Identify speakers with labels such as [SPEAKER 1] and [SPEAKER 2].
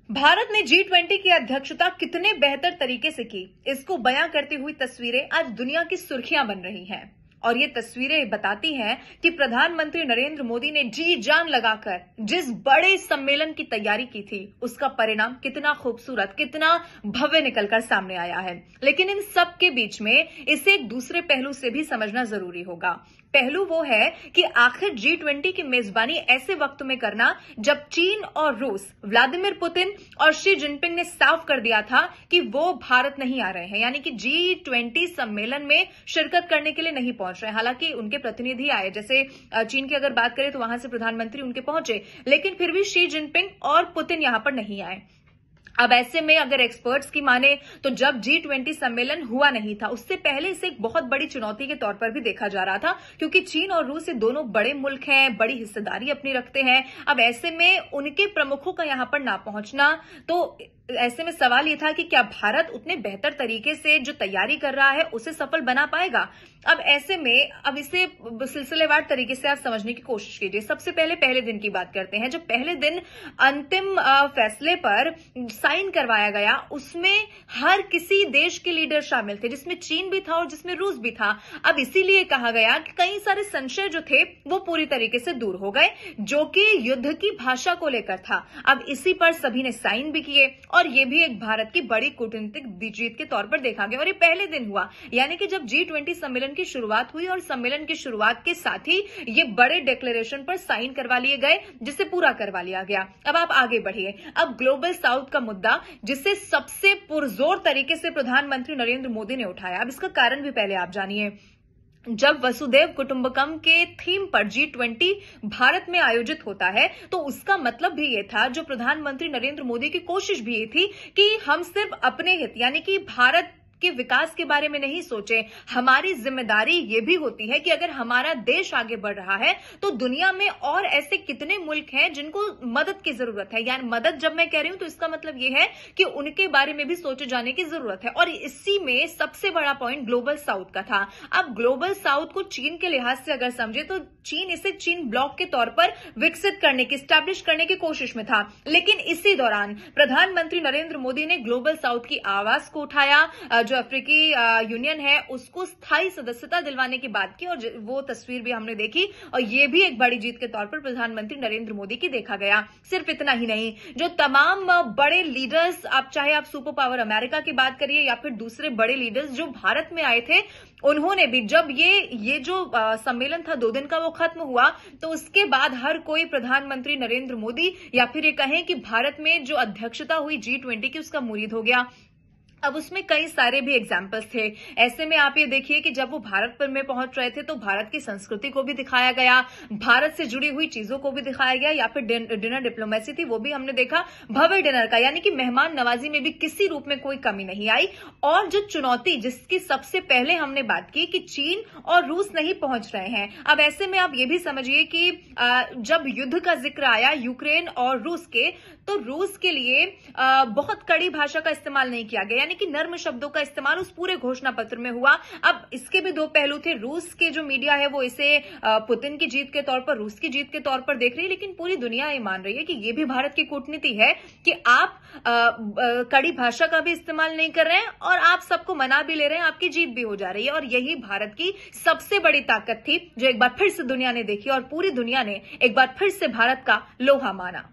[SPEAKER 1] भारत ने G20 की अध्यक्षता कितने बेहतर तरीके से की, इसको बयां करती हुई तस्वीरें आज दुनिया की सुर्खियां बन रही हैं। और ये तस्वीरें बताती हैं कि प्रधानमंत्री नरेंद्र मोदी ने जी जान लगाकर जिस बड़े सम्मेलन की तैयारी की थी, उसका परिणाम कितना खूबसूरत, कितना भव्य निकलकर सामने आया है। लेकिन इन सब के बीच में इसे एक दूसरे पहलू से भी समझना जरूरी होगा। पहलू वो है कि आखिर G20 की मेजबानी ऐसे वक्त में करना जब चीन और रूस, व्लादिमीर पुतिन और शी जिनपिंग ने साफ कर दिया था कि वो भारत नहीं आ रहे हैं, यानी कि G20 सम्मेलन में शिरकत करने के लिए नहीं पहुंच रहे हैं। हालांकि उनके प्रतिनिधि आए, जैसे चीन की अगर बात करें तो वहां से प्रधानमंत्री उनके पहुंचे, लेकिन फिर भी शी जिनपिंग और पुतिन यहां पर नहीं आए। अब ऐसे में अगर एक्सपर्ट्स की माने तो जब G20 सम्मेलन हुआ नहीं था, उससे पहले इसे एक बहुत बड़ी चुनौती के तौर पर भी देखा जा रहा था, क्योंकि चीन और रूस ये दोनों बड़े मुल्क हैं, बड़ी हिस्सेदारी अपनी रखते हैं। अब ऐसे में उनके प्रमुखों का यहां पर ना पहुंचना, तो ऐसे में सवाल ये था कि क्या भारत उतने बेहतर तरीके से जो तैयारी कर रहा है उसे सफल बना पाएगा। अब ऐसे में अब इसे सिलसिलेवार तरीके से आप समझने की कोशिश कीजिए। सबसे पहले दिन की बात करते हैं। जो पहले दिन अंतिम फैसले पर साइन करवाया गया, उसमें हर किसी देश के लीडर शामिल थे, जिसमें चीन भी था और जिसमें रूस भी था। अब इसीलिए कहा गया कि कई सारे संशय जो थे वो पूरी तरीके से दूर हो गए, जो कि युद्ध की भाषा को लेकर था। अब इसी पर सभी ने साइन भी किए और ये भी एक भारत की बड़ी कूटनीतिक जीत के तौर पर देखा गया। और ये पहले दिन हुआ, यानी कि जब G20 सम्मेलन की शुरुआत हुई और सम्मेलन की शुरुआत के साथ ही ये बड़े डिक्लेरेशन पर साइन करवा लिए गए, जिसे पूरा करवा लिया गया। अब आप आगे बढ़िए। अब ग्लोबल साउथ का मुद्दा, जिसे सबसे पुरजोर तरीके से प्रधानमंत्री नरेंद्र मोदी ने उठाया। अब इसका कारण भी पहले आप जानिए। जब वसुदेव कुटुंबकम के थीम पर G20 भारत में आयोजित होता है, तो उसका मतलब भी ये था, जो प्रधानमंत्री नरेंद्र मोदी की कोशिश भी ये थी कि हम सिर्फ अपने हित, यानी कि भारत के विकास के बारे में नहीं सोचे। हमारी जिम्मेदारी ये भी होती है कि अगर हमारा देश आगे बढ़ रहा है तो दुनिया में और ऐसे कितने मुल्क हैं जिनको मदद की जरूरत है। यानी मदद जब मैं कह रही हूं तो इसका मतलब ये है कि उनके बारे में भी सोचे जाने की जरूरत है। और इसी में सबसे बड़ा पॉइंट ग्लोबल साउथ का था। अब ग्लोबल साउथ को चीन के लिहाज से अगर समझे तो चीन इसे चीन ब्लॉक के तौर पर विकसित करने की, स्टैब्लिश करने की कोशिश में था। लेकिन इसी दौरान प्रधानमंत्री नरेंद्र मोदी ने ग्लोबल साउथ की आवाज को उठाया, जो अफ्रीकी यूनियन है उसको स्थायी सदस्यता दिलवाने की बात की, और वो तस्वीर भी हमने देखी। और ये भी एक बड़ी जीत के तौर पर प्रधानमंत्री नरेंद्र मोदी की देखा गया। सिर्फ इतना ही नहीं, जो तमाम बड़े लीडर्स, आप चाहे आप सुपर पावर अमेरिका की बात करिए या फिर दूसरे बड़े लीडर्स जो भारत में आए थे, उन्होंने भी जब ये जो सम्मेलन था 2 दिन का वो खत्म हुआ, तो उसके बाद हर कोई प्रधानमंत्री नरेंद्र मोदी या फिर ये कहें कि भारत में जो अध्यक्षता हुई G20 की, उसका मुरीद हो गया। अब उसमें कई सारे भी एग्जाम्पल्स थे। ऐसे में आप ये देखिए कि जब वो भारत पर में पहुंच रहे थे तो भारत की संस्कृति को भी दिखाया गया, भारत से जुड़ी हुई चीजों को भी दिखाया गया, या फिर डिनर डिप्लोमेसी थी वो भी हमने देखा, भव्य डिनर का, यानी कि मेहमान नवाजी में भी किसी रूप में कोई कमी नहीं आई। और जो चुनौती जिसकी सबसे पहले हमने बात की कि चीन और रूस नहीं पहुंच रहे हैं। अब ऐसे में आप ये भी समझिए कि जब युद्ध का जिक्र आया यूक्रेन और रूस के, तो रूस के लिए बहुत कड़ी भाषा का इस्तेमाल नहीं किया गया, यानी कि नर्म शब्दों का इस्तेमाल उस पूरे घोषणा पत्र में हुआ। अब इसके भी 2 पहलू थे। रूस के जो मीडिया है वो इसे पुतिन की जीत के तौर पर, रूस की जीत के तौर पर देख रही है, लेकिन पूरी दुनिया ये मान रही है कि ये भी भारत की कूटनीति है कि आप कड़ी भाषा का भी इस्तेमाल नहीं कर रहे हैं और आप सबको मना भी ले रहे हैं, आपकी जीत भी हो जा रही है। और यही भारत की सबसे बड़ी ताकत थी, जो एक बार फिर से दुनिया ने देखी और पूरी दुनिया ने एक बार फिर से भारत का लोहा माना।